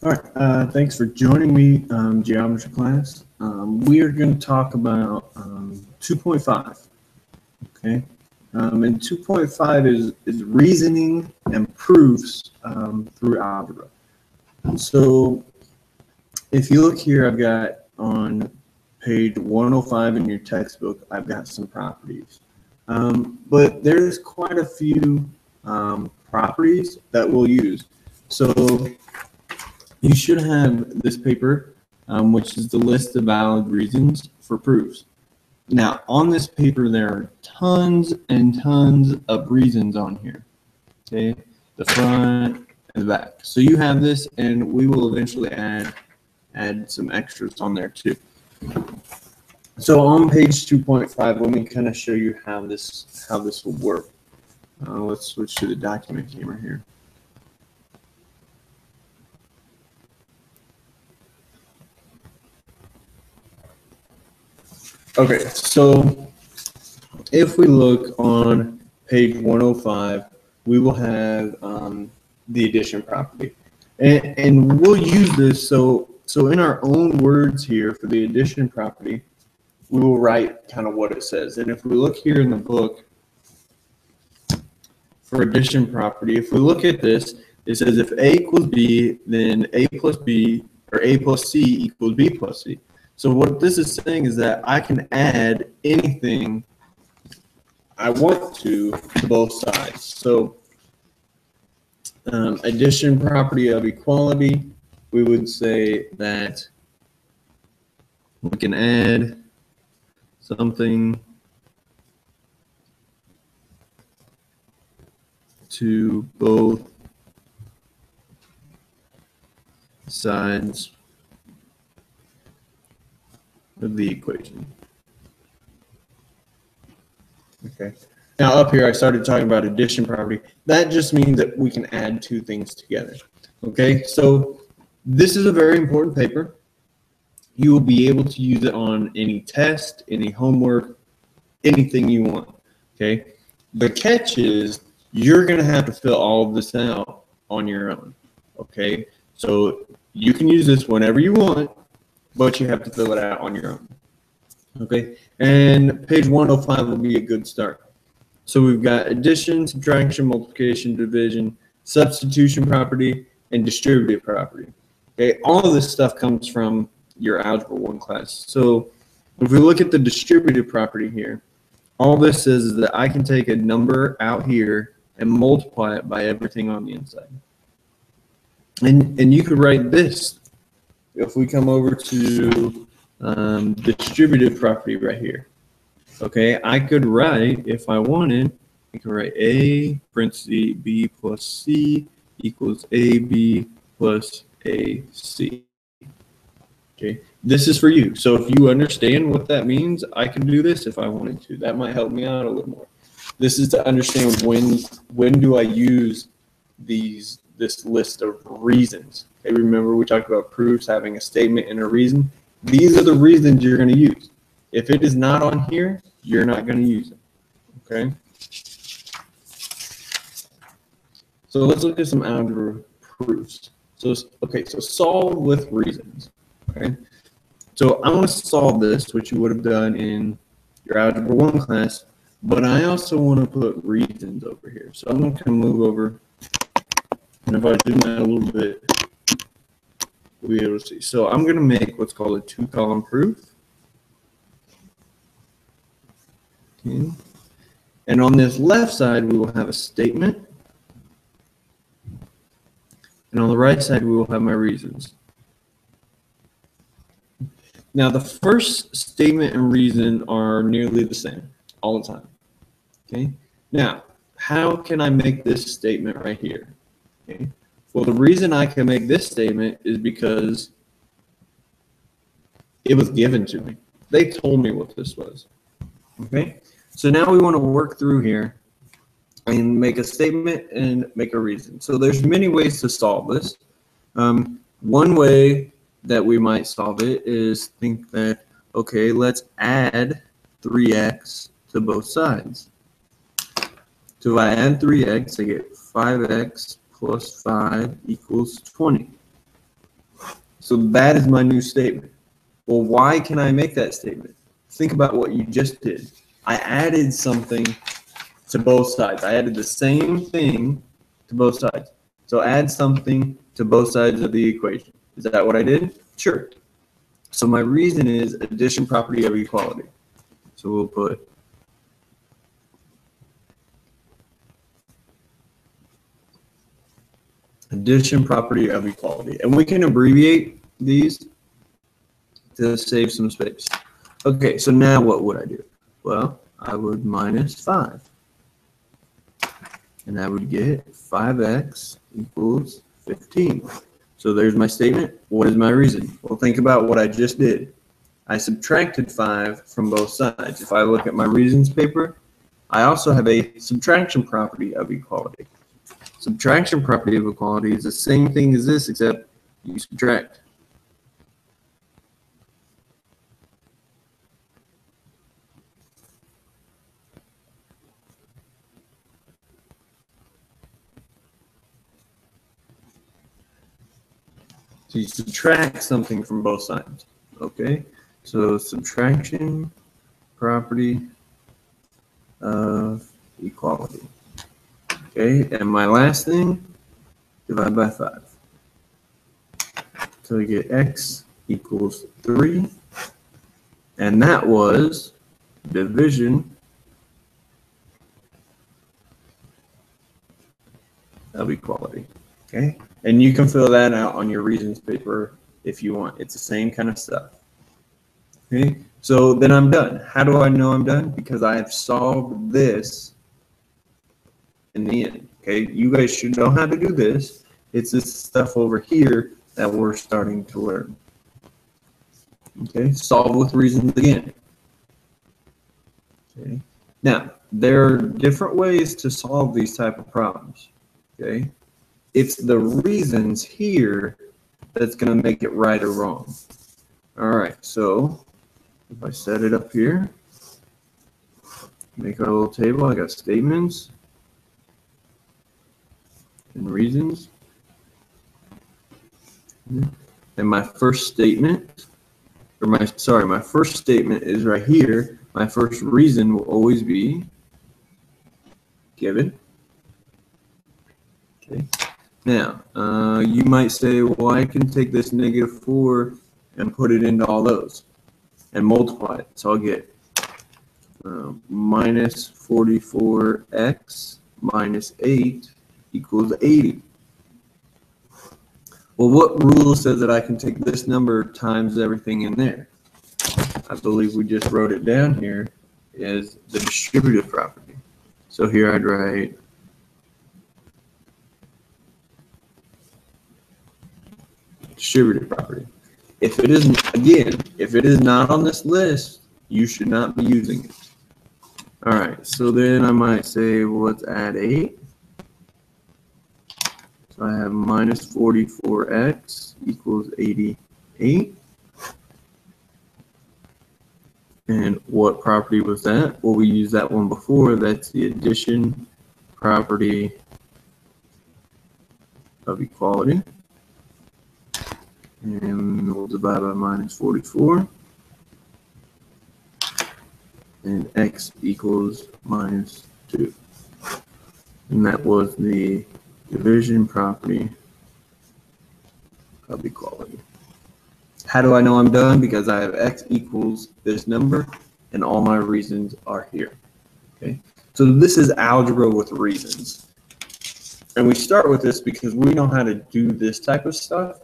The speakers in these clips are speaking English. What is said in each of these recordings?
All right, thanks for joining me, geometry class. We are going to talk about 2.5. Okay, and 2.5 is reasoning and proofs through algebra. So if you look here, I've got on page 105 in your textbook, I've got some properties. But there's quite a few properties that we'll use. So you should have this paper, which is the list of valid reasons for proofs. Now, on this paper, there are tons and tons of reasons on here. Okay, the front and the back. So you have this, and we will eventually add some extras on there too. So on page 2.5, let me kind of show you how this will work. Let's switch to the document camera here. Okay, so if we look on page 105, we will have the addition property, and we'll use this. So in our own words here for the addition property, we will write kind of what it says. And if we look here in the book for addition property, if we look at this, it says if A equals B, then A plus B or A plus C equals B plus C. So what this is saying is that I can add anything I want to both sides. So addition property of equality, we would say that we can add something to both sides of the equation. Okay. Now up here I started talking about addition property. That just means that we can add two things together. Okay, so this is a very important paper. You will be able to use it on any test, any homework, anything you want. Okay. The catch is you're going to have to fill all of this out on your own. Okay. So you can use this whenever you want, but you have to fill it out on your own. Okay, and page 105 will be a good start. So we've got addition, subtraction, multiplication, division, substitution property, and distributive property. Okay, all of this stuff comes from your Algebra 1 class. So if we look at the distributive property here, all this says is that I can take a number out here and multiply it by everything on the inside. And you could write this. If we come over to distributive property right here, okay, I could write, if I wanted, I could write A parentheses B plus C equals AB plus AC. Okay, this is for you. So if you understand what that means, I can do this if I wanted to. That might help me out a little more. This is to understand when do I use this list of reasons. Okay, remember we talked about proofs having a statement and a reason. These are the reasons you're going to use. If it is not on here, you're not going to use it. Okay. So let's look at some algebra proofs. So okay, so solve with reasons. Okay. So I want to solve this, which you would have done in your Algebra 1 class, but I also want to put reasons over here. So I'm going to move over. And if I zoom out a little bit, we'll be able to see. So I'm going to make what's called a two-column proof. Okay. And on this left side, we will have a statement. And on the right side, we will have my reasons. Now, the first statement and reason are nearly the same all the time. Okay. Now, how can I make this statement right here? Okay. Well, the reason I can make this statement is because it was given to me. They told me what this was. Okay. So now we want to work through here and make a statement and make a reason. So there's many ways to solve this. One way that we might solve it is think that, okay, let's add 3x to both sides. So if I add 3x, I get 5x plus 5 equals 20. So that is my new statement. Well, why can I make that statement? Think about what you just did. I added something to both sides. I added the same thing to both sides. So add something to both sides of the equation. Is that what I did? Sure. So my reason is addition property of equality. So we'll put addition property of equality. And we can abbreviate these to save some space. Okay, so now what would I do? Well, I would minus 5. And I would get 5x equals 15. So there's my statement. What is my reason? Well, think about what I just did. I subtracted 5 from both sides. If I look at my reasons paper, I also have a subtraction property of equality. Subtraction property of equality is the same thing as this, except you subtract. So you subtract something from both sides. Okay, so subtraction property of equality. Okay, and my last thing, divide by 5. So we get x equals 3, and that was division of equality. Okay, and you can fill that out on your reasons paper if you want. It's the same kind of stuff. Okay, so then I'm done. How do I know I'm done? Because I have solved this in the end. Okay, you guys should know how to do this. It's this stuff over here that we're starting to learn. Okay, solve with reasons again. Okay, now there are different ways to solve these type of problems. Okay, it's the reasons here that's going to make it right or wrong. All right, so if I set it up here, make our little table, I got statements and reasons. And my first statement, or my first statement is right here. My first reason will always be given. Okay. Now, you might say, well, I can take this -4 and put it into all those and multiply it. So I'll get minus 44x minus 8 equals 80. Well, what rule says that I can take this number times everything in there? I believe we just wrote it down here is the distributive property. So here I'd write distributive property. If it isn't, again, if it is not on this list, you should not be using it. All right, so then I might say, well, let's add 8. So I have minus 44x equals 88. And what property was that? Well, we used that one before. That's the addition property of equality. And we'll divide by minus 44. And x equals minus 2. And that was the division property of equality. How do I know I'm done? Because I have x equals this number and all my reasons are here. Okay, so this is algebra with reasons. And we start with this because we know how to do this type of stuff.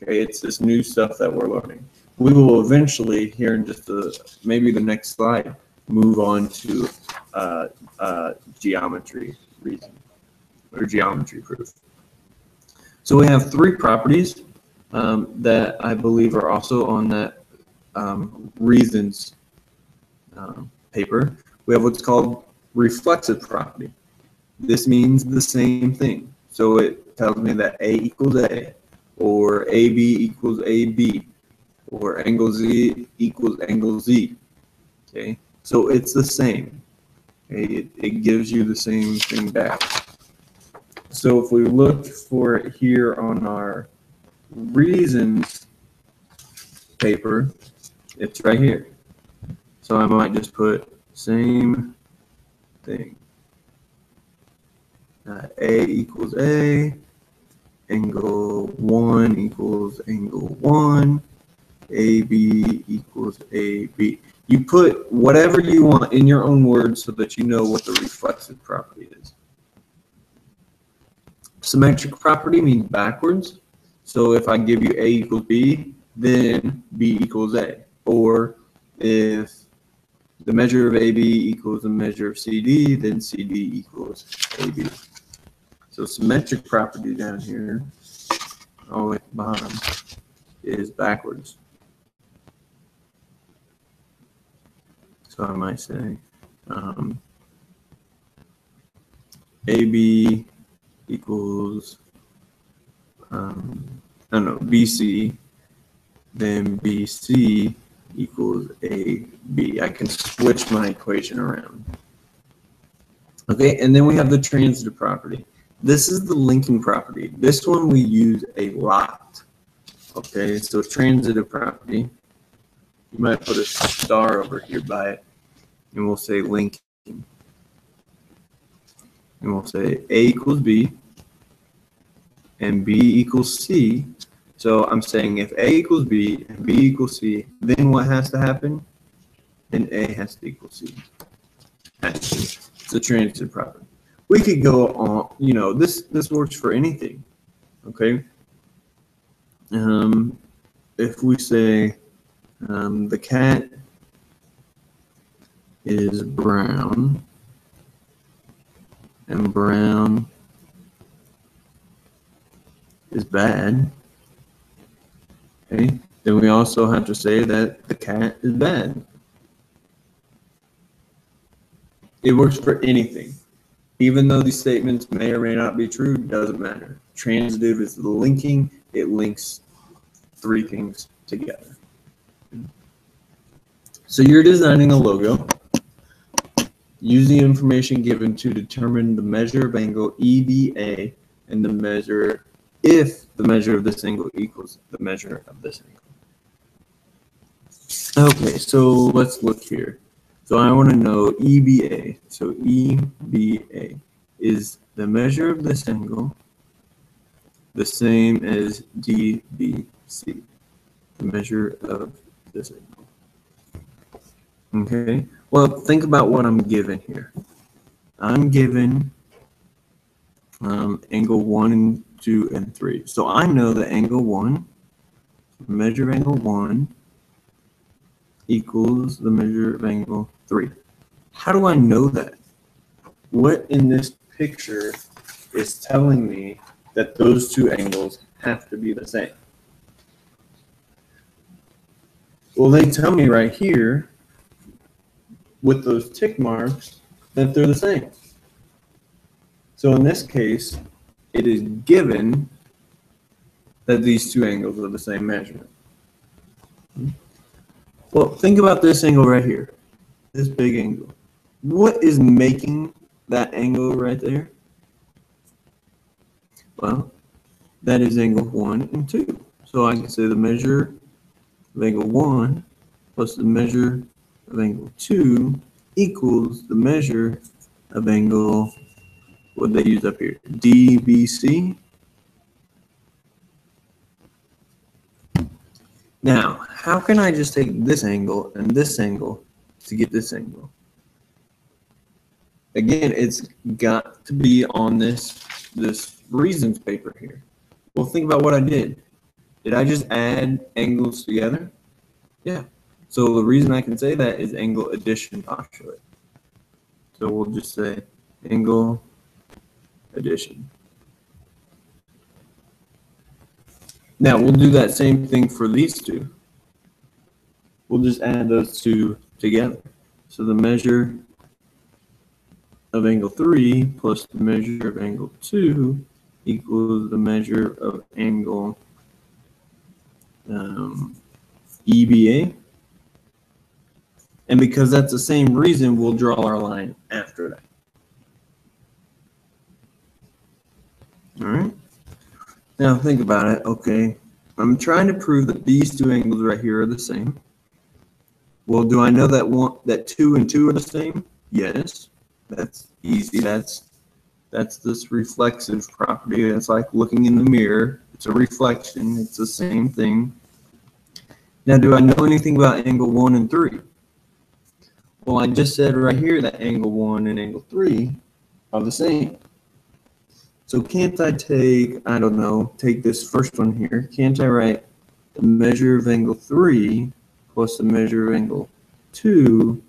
Okay, it's this new stuff that we're learning. We will eventually, here in just maybe the next slide, move on to geometry reason or geometry proof. So we have 3 properties that I believe are also on that reasons paper. We have what's called reflexive property. This means the same thing. So it tells me that A equals A, or AB equals AB, or angle Z equals angle Z. Okay, so it's the same. Okay, it gives you the same thing back. So if we look for it here on our reasons paper, it's right here. So I might just put same thing. A equals A, angle 1 equals angle 1, AB equals AB. You put whatever you want in your own words so that you know what the reflexive property is. Symmetric property means backwards. So if I give you A equals B, then B equals A. Or if the measure of AB equals the measure of CD, then CD equals AB. So symmetric property down here, all the way at the bottom, is backwards. So I might say AB equals, I don't know, BC, then BC equals AB. I can switch my equation around. Okay, and then we have the transitive property. This is the linking property. This one we use a lot. Okay, so transitive property. You might put a star over here by it, and we'll say linking. And we'll say A equals B, and B equals C. So I'm saying if A equals B and B equals C, then what has to happen? Then A has to equal C. It's a transitive property. We could go on, you know, this works for anything. Okay. If we say the cat is brown and brown is bad, okay, then we also have to say that the cat is bad. It works for anything. Even though these statements may or may not be true, doesn't matter. Transitive is the linking. It links three things together. So you're designing a logo. Use the information given to determine the measure of angle EBA and the measure if the measure of this angle equals the measure of this angle. Okay, so let's look here. So I want to know EBA. So EBA is the measure of this angle the same as DBC, the measure of this angle. Okay, well, think about what I'm given here. I'm given angle 1 and 2 and 3. So I know that angle 1, measure of angle 1 equals the measure of angle 3. How do I know that? What in this picture is telling me that those two angles have to be the same? Well, they tell me right here with those tick marks that they're the same. So in this case, it is given that these two angles are the same measurement. Well, think about this angle right here, this big angle. What is making that angle right there? Well, that is angle 1 and 2. So I can say the measure of angle 1 plus the measure of angle 2 equals the measure of angle, what they use up here, DBC. Now, how can I just take this angle and this angle to get this angle? Again, it's got to be on this reasons paper here. Well, think about what I did. Did I just add angles together? Yeah. So the reason I can say that is angle addition postulate. So we'll just say angle addition. Now we'll do that same thing for these two. We'll just add those two together. So the measure of angle 3 plus the measure of angle 2 equals the measure of angle EBA. And because that's the same reason, we'll draw our line after that. All right. Now think about it. Okay. I'm trying to prove that these two angles right here are the same. Well, do I know that 2 and 2 are the same? Yes. That's easy. That's this reflexive property. It's like looking in the mirror. It's a reflection. It's the same thing. Now, do I know anything about angle 1 and 3? Well, I just said right here that angle 1 and angle 3 are the same. So can't I take, I don't know, take this first one here. Can't I write the measure of angle 3 plus the measure of angle 2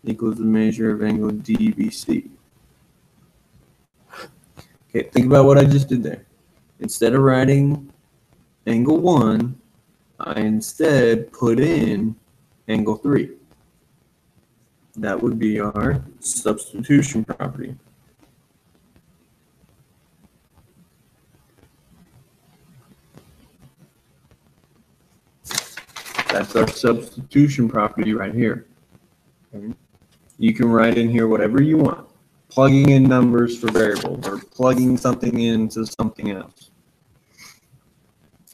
equals the measure of angle DBC? Okay, think about what I just did there. Instead of writing angle 1, I instead put in angle 3. That would be our substitution property. That's our substitution property right here. Okay. You can write in here whatever you want. Plugging in numbers for variables or plugging something into something else.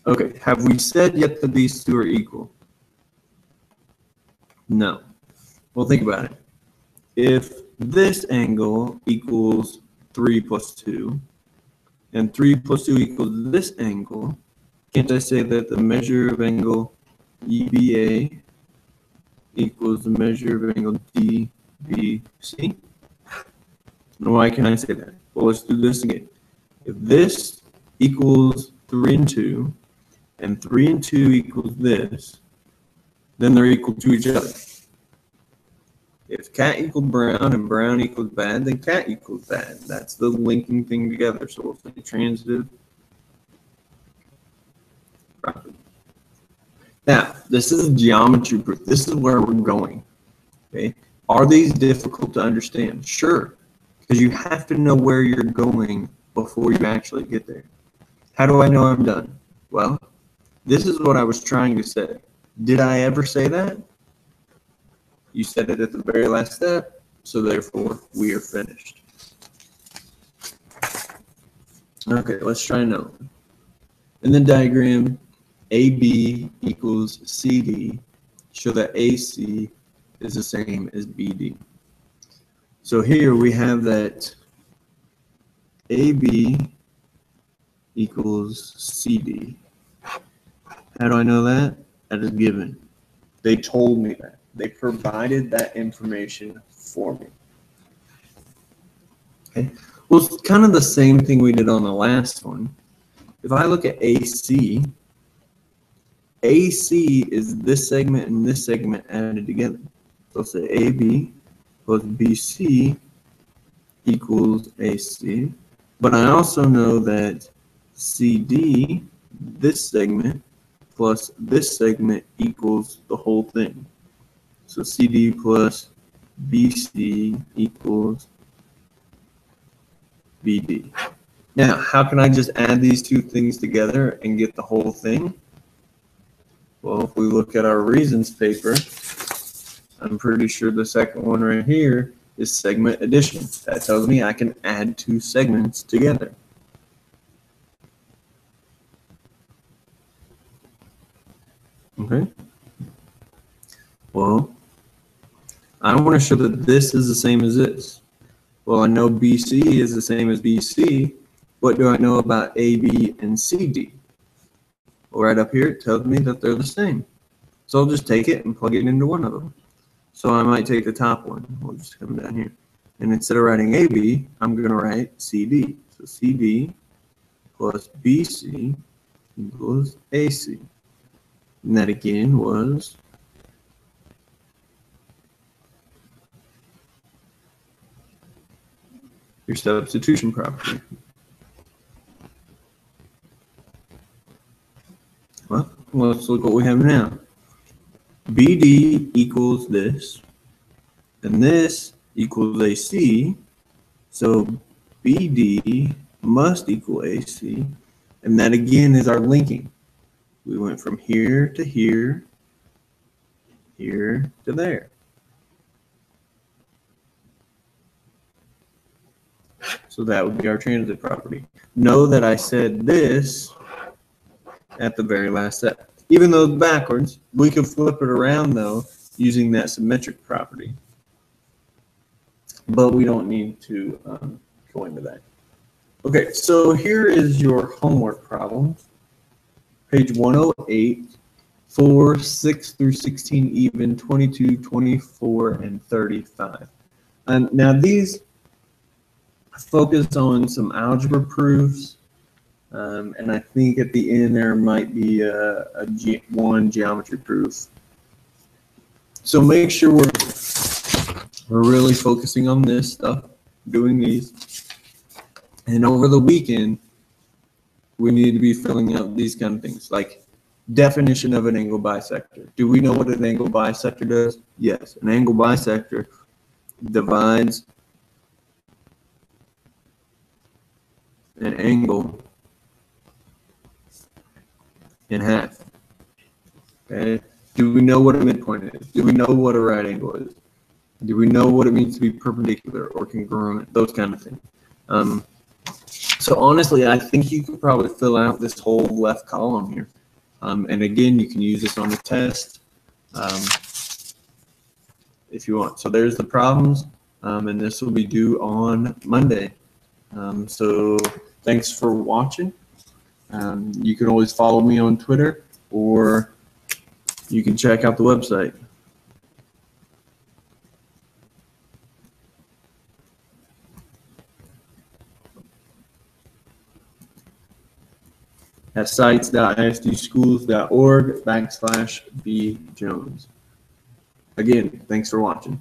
Okay, have we said yet that these two are equal? No. Well, think about it. If this angle equals 3 plus 2, and 3 plus 2 equals this angle, can't I say that the measure of angle EBA equals the measure of angle DBC? Why can I say that? Well, let's do this again. If this equals 3 and 2, and 3 and 2 equals this, then they're equal to each other. If cat equals brown and brown equals bad, then cat equals bad. That's the linking thing together. So we'll say transitive property. Now, this is a geometry proof. This is where we're going. Okay? Are these difficult to understand? Sure, because you have to know where you're going before you actually get there. How do I know I'm done? Well, this is what I was trying to say. Did I ever say that? You said it at the very last step, so therefore we are finished. Okay, let's try another one. In the diagram, AB equals CD, show that AC is the same as BD. So here we have that AB equals CD. How do I know that? That is given. They told me that. They provided that information for me. Okay. Well, it's kind of the same thing we did on the last one. If I look at AC, AC is this segment and this segment added together. So I'll say AB plus BC equals AC. But I also know that CD, this segment, plus this segment equals the whole thing. So CD plus BC equals BD. Now, how can I just add these two things together and get the whole thing? Well, if we look at our reasons paper, I'm pretty sure the second one right here is segment addition. That tells me I can add two segments together. Okay. Well, I want to show that this is the same as this. Well, I know BC is the same as BC. What do I know about AB and CD? Well, right up here, it tells me that they're the same. So I'll just take it and plug it into one of them. So I might take the top one. We'll just come down here. And instead of writing AB, I'm going to write CD. So CD plus BC equals AC. And that again was your substitution property. Well, let's look what we have now. BD equals this, and this equals AC, so BD must equal AC, and that again is our linking. We went from here to here, here to there. So that would be our transitive property. Know that I said this at the very last step. Even though it's backwards, we could flip it around though using that symmetric property. But we don't need to go into that. Okay, so here is your homework problem. Page 108, 4, 6 through 16 even, 22, 24, and 35. Now these focus on some algebra proofs, and I think at the end there might be one geometry proof. So make sure we're really focusing on this stuff, doing these. And over the weekend, we need to be filling out these kind of things, like definition of an angle bisector. Do we know what an angle bisector does? Yes, an angle bisector divides an angle in half. Okay. Do we know what a midpoint is? Do we know what a right angle is? Do we know what it means to be perpendicular or congruent? Those kind of things. So honestly, I think you could probably fill out this whole left column here. And again, you can use this on the test if you want. So there's the problems, and this will be due on Monday. So thanks for watching. You can always follow me on Twitter, or you can check out the website. At sites.isdschools.org/bjones. Again, thanks for watching.